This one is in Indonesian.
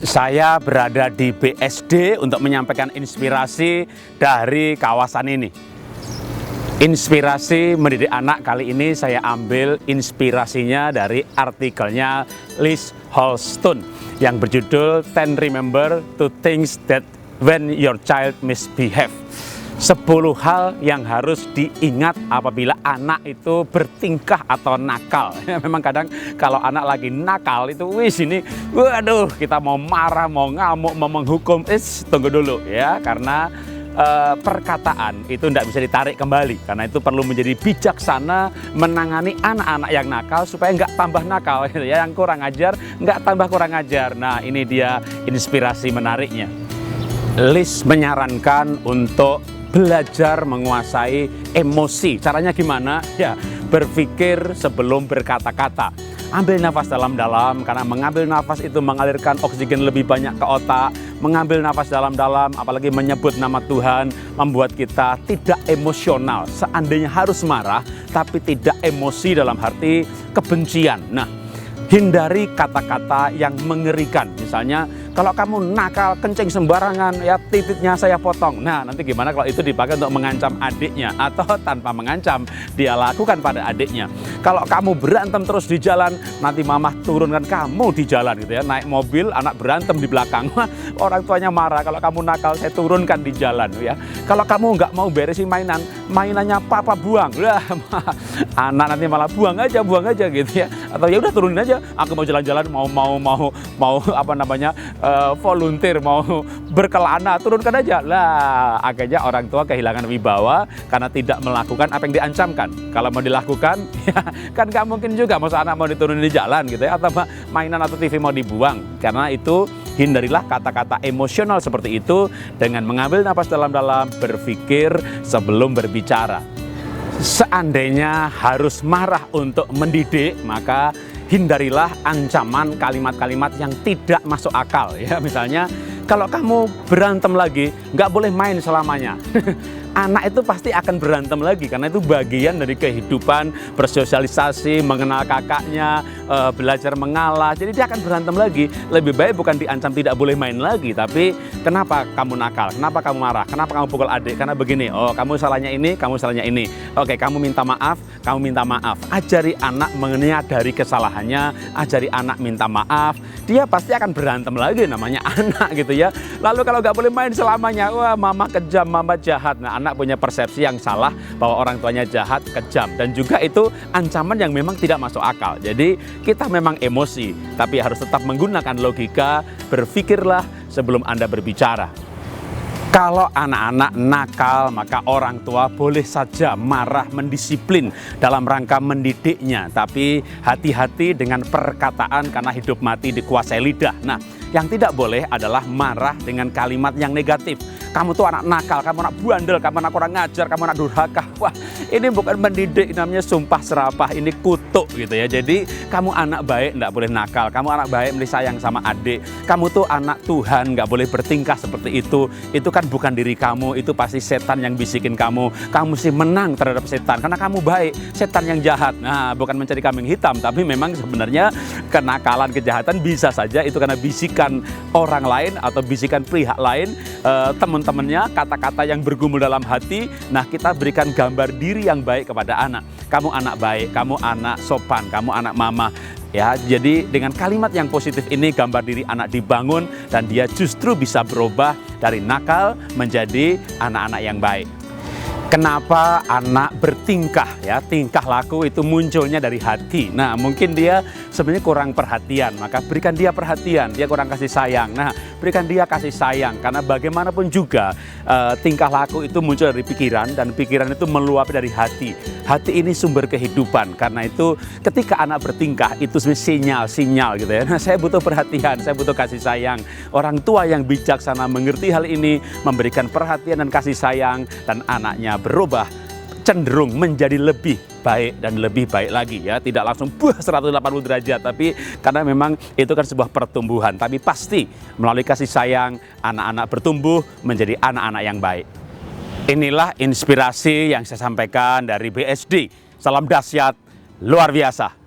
Saya berada di BSD untuk menyampaikan inspirasi dari kawasan ini. Inspirasi mendidik anak kali ini saya ambil inspirasinya dari artikelnya Liz Holstone yang berjudul 10 Remember to Things That When Your Child Misbehave. 10 hal yang harus diingat apabila anak itu bertingkah atau nakal. Memang kadang kalau anak lagi nakal itu ini waduh, kita mau marah, mau ngamuk, mau menghukum. Tunggu dulu ya, karena perkataan itu tidak bisa ditarik kembali. Karena itu perlu menjadi bijaksana menangani anak-anak yang nakal supaya nggak tambah nakal ya. Yang kurang ajar nggak tambah kurang ajar. Nah, ini dia inspirasi menariknya. Liz menyarankan untuk belajar menguasai emosi. Caranya gimana? Ya, berpikir sebelum berkata-kata. Ambil nafas dalam-dalam, karena mengambil nafas itu mengalirkan oksigen lebih banyak ke otak. Mengambil nafas dalam-dalam, apalagi menyebut nama Tuhan, membuat kita tidak emosional. Seandainya harus marah, tapi tidak emosi dalam arti kebencian. Nah, hindari kata-kata yang mengerikan. Misalnya, kalau kamu nakal, kencing sembarangan, ya titiknya saya potong. Nah, nanti gimana kalau itu dipakai untuk mengancam adiknya atau tanpa mengancam, dia lakukan pada adiknya. Kalau kamu berantem terus di jalan, nanti mamah turunkan kamu di jalan gitu ya. Naik mobil, anak berantem di belakang. Orang tuanya marah, kalau kamu nakal saya turunkan di jalan ya. Kalau kamu nggak mau beresin mainan, mainannya papa buang. Lah, anak nanti malah buang aja gitu ya. Atau ya udah turunin aja, aku mau jalan-jalan, mau apa namanya? Volunteer, mau berkelana, turunkan aja. Lah, akhirnya orang tua kehilangan wibawa karena tidak melakukan apa yang diancamkan. Kalau mau dilakukan, ya kan nggak mungkin juga masa anak mau diturunin di jalan gitu ya, atau mainan atau TV mau dibuang. Karena itu hindarilah kata-kata emosional seperti itu dengan mengambil napas dalam-dalam, berpikir sebelum berbicara. Seandainya harus marah untuk mendidik, maka hindarilah ancaman kalimat-kalimat yang tidak masuk akal ya. Misalnya, kalau kamu berantem lagi, nggak boleh main selamanya. Anak itu pasti akan berantem lagi karena itu bagian dari kehidupan, bersosialisasi, mengenal kakaknya, belajar mengalah. Jadi dia akan berantem lagi. Lebih baik bukan diancam tidak boleh main lagi, tapi kenapa kamu nakal? Kenapa kamu marah? Kenapa kamu pukul adik? Karena begini, oh kamu salahnya ini, kamu salahnya ini. Oke, kamu minta maaf, kamu minta maaf. Ajari anak menyadari kesalahannya, ajari anak minta maaf. Dia pasti akan berantem lagi, namanya anak gitu ya. Lalu kalau nggak boleh main selamanya, wah mama kejam, mama jahat. Nah, anak punya persepsi yang salah bahwa orang tuanya jahat, kejam. Dan juga itu ancaman yang memang tidak masuk akal. Jadi kita memang emosi, tapi harus tetap menggunakan logika, berpikirlah sebelum Anda berbicara. Kalau anak-anak nakal, maka orang tua boleh saja marah, mendisiplin dalam rangka mendidiknya. Tapi hati-hati dengan perkataan karena hidup mati dikuasai lidah. Nah, yang tidak boleh adalah marah dengan kalimat yang negatif. Kamu tuh anak nakal, kamu anak bandel, kamu anak kurang ngajar, kamu anak durhaka. Wah, ini bukan mendidik, namanya sumpah serapah, ini kutuk gitu ya. Jadi kamu anak baik, nggak boleh nakal. Kamu anak baik, mesti sayang sama adik. Kamu tuh anak Tuhan, nggak boleh bertingkah seperti itu. Itu kan bukan diri kamu, itu pasti setan yang bisikin kamu. Kamu mesti menang terhadap setan, karena kamu baik, setan yang jahat. Nah, bukan mencari kambing hitam, tapi memang sebenarnya kenakalan, kejahatan bisa saja itu karena bisikan orang lain atau bisikan pihak lain, teman-temannya, kata-kata yang bergumul dalam hati. Nah, kita berikan gambar diri yang baik kepada anak. Kamu anak baik, kamu anak sopan, kamu anak mama. Ya, jadi dengan kalimat yang positif ini gambar diri anak dibangun dan dia justru bisa berubah dari nakal menjadi anak-anak yang baik. Kenapa anak bertingkah ya? Tingkah laku itu munculnya dari hati. Nah, mungkin dia sebenarnya kurang perhatian, maka berikan dia perhatian. Dia kurang kasih sayang. Nah, berikan dia kasih sayang, karena bagaimanapun juga tingkah laku itu muncul dari pikiran, dan pikiran itu meluap dari hati. Hati ini sumber kehidupan. Karena itu ketika anak bertingkah itu sebenarnya sinyal gitu ya. Nah, saya butuh perhatian, saya butuh kasih sayang. Orang tua yang bijaksana mengerti hal ini, memberikan perhatian dan kasih sayang, dan anaknya berubah cenderung menjadi lebih baik dan lebih baik lagi ya. Tidak langsung 180 derajat, tapi karena memang itu kan sebuah pertumbuhan. Tapi pasti melalui kasih sayang anak-anak bertumbuh menjadi anak-anak yang baik. Inilah inspirasi yang saya sampaikan dari BSD. Salam dahsyat luar biasa.